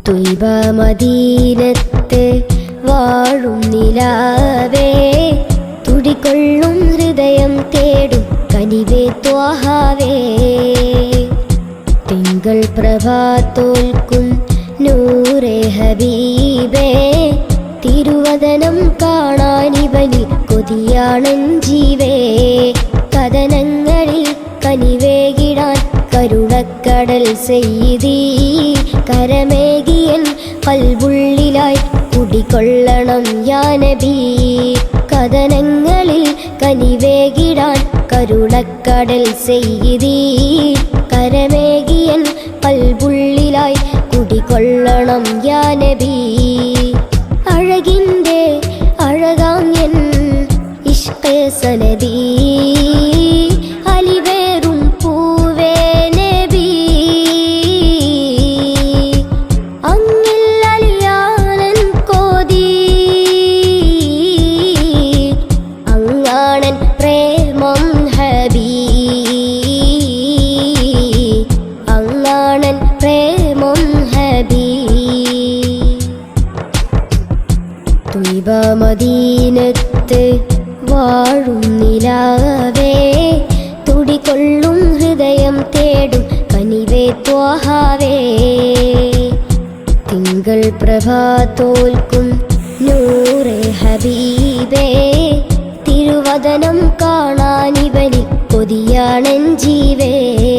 തുയ്ബ മദീനത്ത് വാഴും നിലാവേ, തുടികൊള്ളും ഹൃദയം തേടും കനിവേ ത്വാഹാവേ. തിങ്കൾ പ്രഭ തോൽക്കും നൂറേ ഹബീബേ, തിരുവദനം കാണാനിവനിൽ കൊതിയാണൻ ജീവേ. കഥനങ്ങളിൽ കനിവേകിടാൻ കരുണക്കടൽ സെയ്തി, കരമേകിയൻ കൽബുള്ളിലായി കുടികൊള്ളണം യാ നബി. കഥനങ്ങളിൽ കനിവേകിടാൻ കരുണക്കടൽ സെയ്തി, കരമേകിയൻ കൽബുള്ളിലായി കുടികൊള്ളണം യാ നബി. അഴകിൻ്റെ അഴകാം എൻ ഇഷ്കേ സനദി, അലിവേറും പൂവേ നബി. അങ്ങിൽ അലിയാനൻ കോതി, അങ്ങാണൻ പ്രേമം ഹബീ, അങ്ങാണൻ പ്രേമം ഹബീ. തുയ്ബ മദീനത്ത് വാഴും നിലാവേ, തുടികൊള്ളും ഹൃദയം തേടും കനിവേ ത്വാഹാവേ. തിങ്കൾ പ്രഭ തോൽക്കും നൂറേ ഹബീബേ, തിരുവദനം കാണാനിവനിൽ കൊതിയാണൻ ജീവേ.